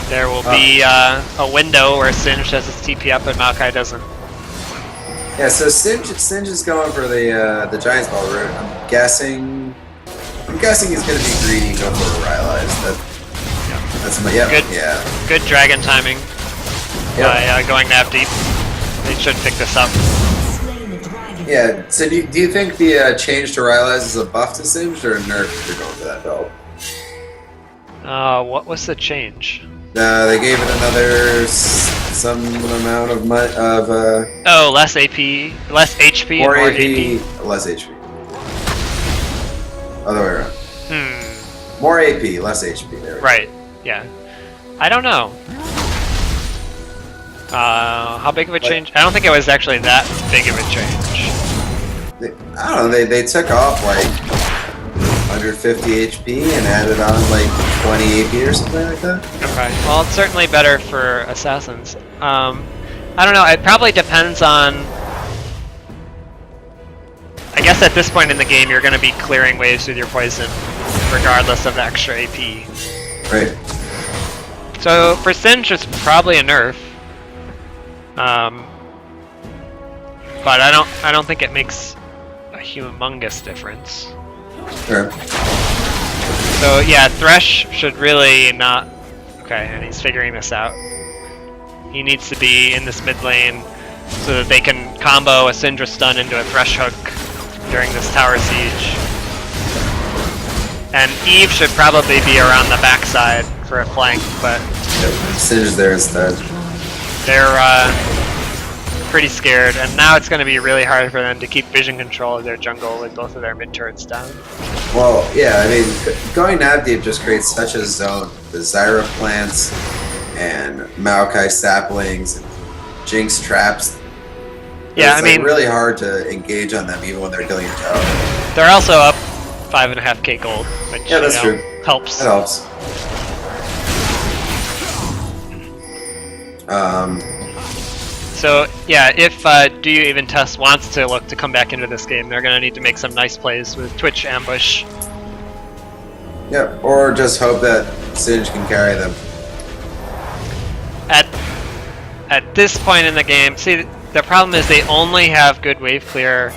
there will be a window where Singe has his TP up and Maokai doesn't. Yeah, so Singe is going for the Giant's Ball route. I'm guessing he's going to be greedy and go for a Rylai's. That's my yeah. Good. Yeah. Good dragon timing Yep. by going Navdeep. They should pick this up. Slain the dragon. Yeah. So do you think the change to Rylai's is a buff to Singed or a nerf if you're going for that build? What was the change? They gave it another some amount of Oh, less AP, less HP, more and more AP, AP. less HP. Other way around. Hmm. More AP, less HP. There we go. Right. Yeah. I don't know. How big of a change? I don't think it was actually that big of a change. I don't know. They took off like 150 HP and added on like 20 AP or something like that. Okay. Well, it's certainly better for assassins. I don't know. It probably depends on. I guess at this point in the game, you're going to be clearing waves with your poison, regardless of the extra AP. Right. So for Singe, it's probably a nerf. But I don't think it makes a humongous difference. Sure. So yeah, Thresh should really not. Okay, and he's figuring this out. He needs to be in this mid lane so that they can combo a Syndra stun into a Thresh hook during this tower siege. And Eve should probably be around the backside for a flank, but Yep. Singe's there instead. they're pretty scared, and now it's going to be really hard for them to keep vision control of their jungle with both of their mid turrets down. Well, yeah, I mean, going Navdeep just creates such a zone. The Zyra plants and Maokai saplings and Jinx traps. Yeah, It's I mean, really hard to engage on them even when they're killing your tower. they're also up 5.5k gold, which Yeah, that's true. helps. That helps. So yeah, if Do You Even Test wants to look to come back into this game, they're going to need to make some nice plays with Twitch ambush. Yeah, or just hope that Singe can carry them. At this point in the game, see, the problem is they only have good wave clear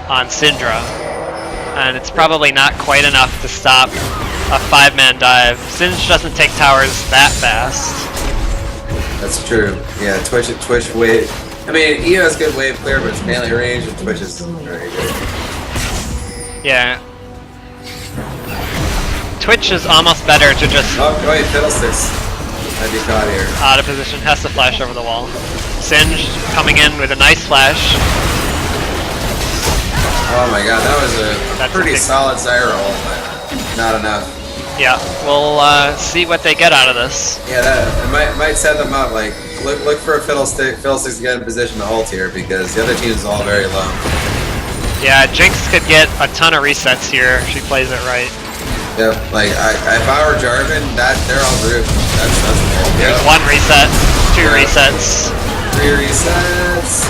on Syndra, and it's probably not quite enough to stop a 5-man dive. Singe doesn't take towers that fast. That's true. Yeah, Twitch wave. I mean, Io has good wave clear, but it's melee range, and Twitch is very good. Yeah. Twitch is almost better to just Oh, wait, Fiddlesticks. I'd be caught here. out of position, has to flash over the wall. Singe coming in with a nice flash. Oh my god, that was a That's pretty a big- solid Zyra ult, but not enough. Yeah, we'll see what they get out of this. Yeah, that it might set them up. Like, look for a Fiddlesticks to get in position to ult here because the other team is all very low. Yeah, Jinx could get a ton of resets here if she plays it right. Yep. Like, if I were Jarvan, they're all grouped. That's cool. There's Yep. 1 reset, 2 Yeah. resets. 3 resets.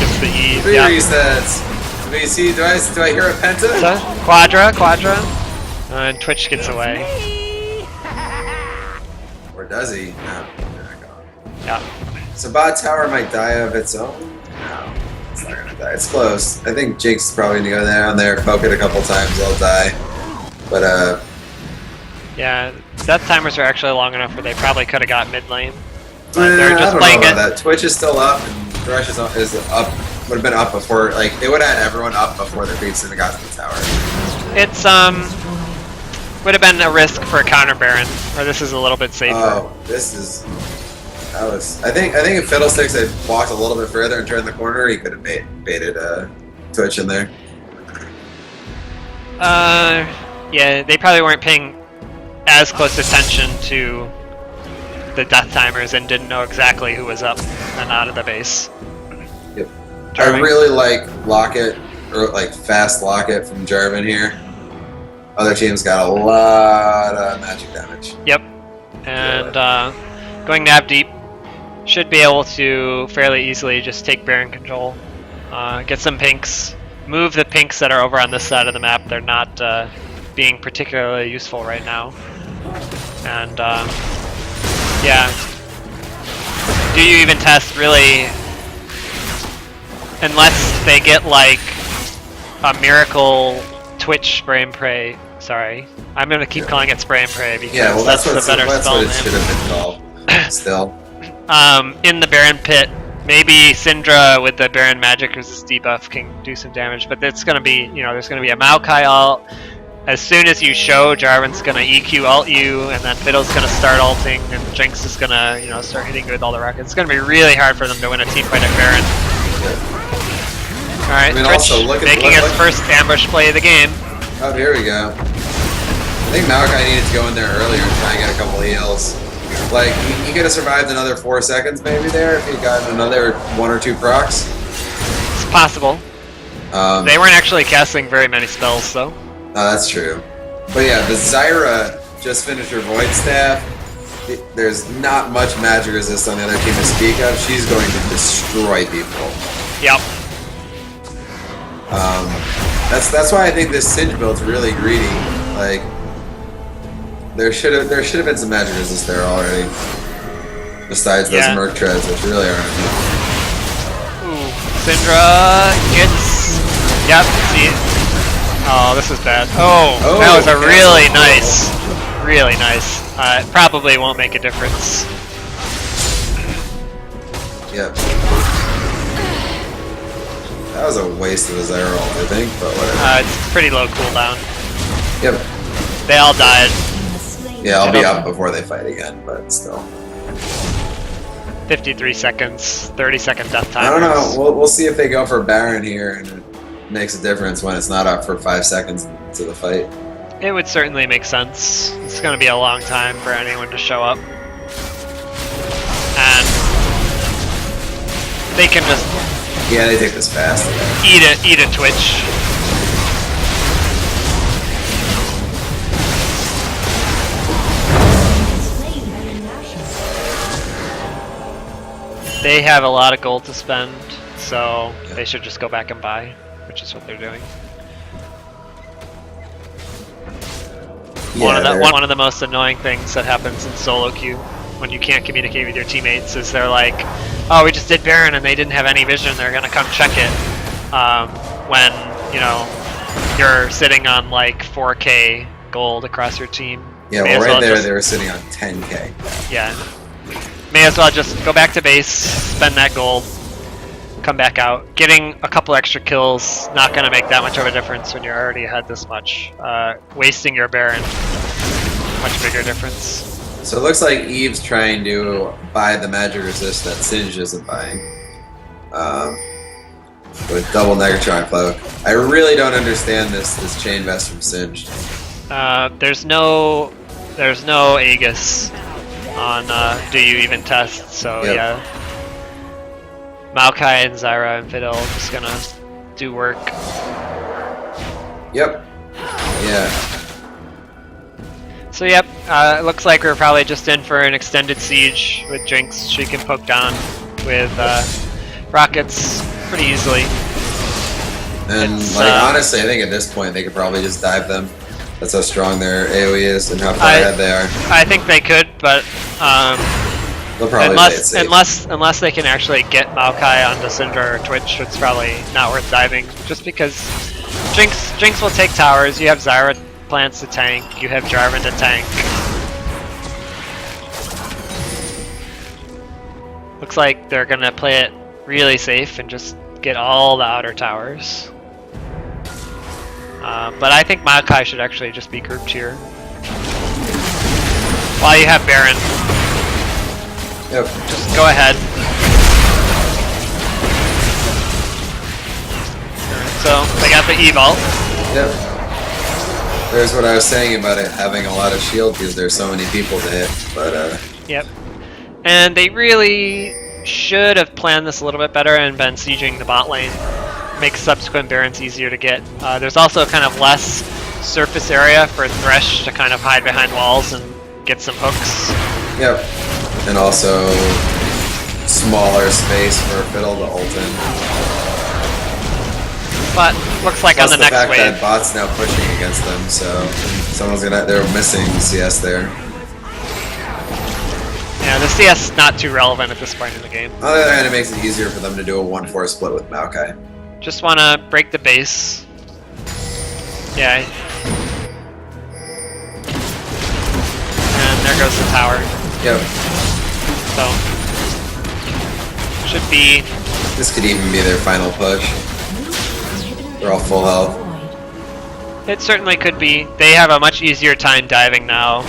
Gets the E. 3 Yeah. resets. Do you see? Do I hear a penta? So, Quadra. And Twitch gets away. Or does he? No. Yeah. So bot tower might die of its own? No. It's not gonna die. It's close. I think Jinx is probably gonna go down there, poke it a couple times, they'll die. But Yeah, death timers are actually long enough where they probably could have got mid lane. But I they're just don't playing know it. about that. Twitch is still up, and Thresh is up. Would have been up before. Like they would have had everyone up before the creeps even got to the tower. It's would have been a risk for a counter Baron, where this is a little bit safer. Oh, this is. That was. I think if Fiddlesticks had walked a little bit further and turned the corner, he could have baited Twitch in there. Yeah, they probably weren't paying as close attention to the death timers and didn't know exactly who was up and out of the base. Yep. I Jarvan. really like Locket, or like fast Locket from Jarvan here. Other teams got a lot of magic damage. Yep. And going Navdeep should be able to fairly easily just take Baron control, get some pinks, move the pinks that are over on this side of the map. They're not being particularly useful right now. And yeah, Do You Even Test really, unless they get like a miracle Twitch spray and pray. Sorry, I'm gonna keep calling it spray and pray because Yeah, well, that's the better that's spell what it name. should have been called. Still. In the Baron pit, maybe Syndra with the Baron magic resist debuff can do some damage, but it's gonna be, you know, there's gonna be a Maokai ult. As soon as you show, Jarvan's gonna EQ ult you, and then Fiddle's gonna start ulting, and Jinx is gonna, you know, start hitting you with all the rockets. It's gonna be really hard for them to win a team fight at Baron. Alright, I mean, Twitch also, making its first ambush play of the game. Oh, here we go. I think Maokai needed to go in there earlier and try and get a couple of heals. Like, you could have survived another 4 seconds maybe there if you got another 1 or 2 procs. It's possible. They weren't actually casting very many spells, though. Oh, that's true. But yeah, the Zyra just finished her Void Staff. There's not much magic resist on the other team to speak of. She's going to destroy people. Yep. That's why I think this Singe build's really greedy. Like, there should have been some magic resist there already. Besides those Merc Treads, which really aren't enough. Ooh, Syndra gets. Yep. See. Oh, this is bad. Oh, that was a really nice. It probably won't make a difference. Yep. That was a waste of a Zyra ult, I think, but whatever. It's pretty low cooldown. Yep. They all died. Yeah, I'll be up before they fight again, but still. 53 seconds, 30-second death time. I don't know. We'll see if they go for Baron here, and it makes a difference when it's not up for 5 seconds to the fight. It would certainly make sense. It's going to be a long time for anyone to show up. And they can just... Yeah, they take this fast. Eat a Twitch. They have a lot of gold to spend, so they should just go back and buy, which is what they're doing. Yeah, one of the most annoying things that happens in solo queue when you can't communicate with your teammates is they're like, oh, we just did Baron and they didn't have any vision, they're gonna come check it. When, you know, you're sitting on like 4k gold across your team. Yeah, well, right there they were sitting on 10k. Yeah. May as well just go back to base, spend that gold, come back out. Getting a couple extra kills, not going to make that much of a difference when you're already ahead this much. Wasting your Baron, much bigger difference. So it looks like Eve's trying to buy the magic resist that Singe isn't buying. With double Negatron Cloak. I really don't understand this chain vest from Singe. There's no Aegis on Do You Even Test, so yeah. Maokai and Zyra and Fiddle just gonna do work. Yep. Yeah. So yep, it looks like we're probably just in for an extended siege with Jinx. She can poke down with rockets pretty easily. And honestly, I think at this point they could probably just dive them. That's how strong their AoE is and how far ahead they are. I think they could, but they'll probably play it safe. unless they can actually get Maokai onto Syndra or Twitch, it's probably not worth diving. Just because Jinx will take towers. You have Zyra plants to tank. You have Jarvan to tank. Looks like they're gonna play it really safe and just get all the outer towers. But I think Maokai should actually just be grouped here. While you have Baron. Yep. Just go ahead. So, they got the Eve-ult. Yep. There's what I was saying about it having a lot of shield because there's so many people to hit, but Yep. And they really should have planned this a little bit better and been sieging the bot lane. Make subsequent Barons easier to get. There's also kind of less surface area for Thresh to kind of hide behind walls and get some hooks. Yep. And also smaller space for Fiddle to ult in. But looks like Plus on the next fact wave. that bot's now pushing against them, so they're missing CS there. Yeah, the CS is not too relevant at this point in the game. On the other hand, it makes it easier for them to do a 1-4 split with Maokai. Just want to break the base. Yeah. And there goes the tower. Yep. So should be. This could even be their final push. They're all full health. It certainly could be. They have a much easier time diving now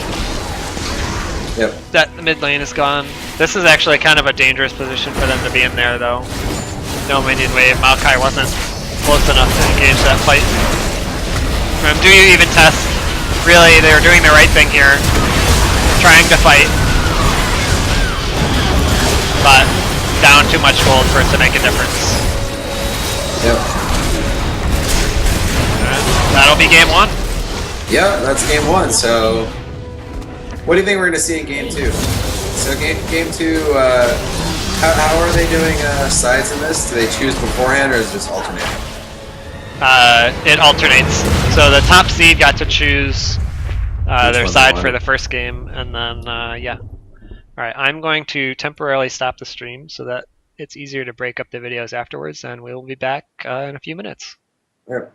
Yep. that the mid lane is gone. This is actually kind of a dangerous position for them to be in there, though. No minion wave. Maokai wasn't close enough to engage that fight. Do you even test? Really, they were doing the right thing here, trying to fight, but down too much gold for it to make a difference. Yep. That'll be game one. Yeah, that's game one. So, what do you think we're going to see in game two? So, game two, how are they doing sides in this? Do they choose beforehand, or is it just alternating? It alternates. So the top seed got to choose their one side they for wanted. the first game, and then yeah. All right, I'm going to temporarily stop the stream so that it's easier to break up the videos afterwards, and we will be back in a few minutes. Yep.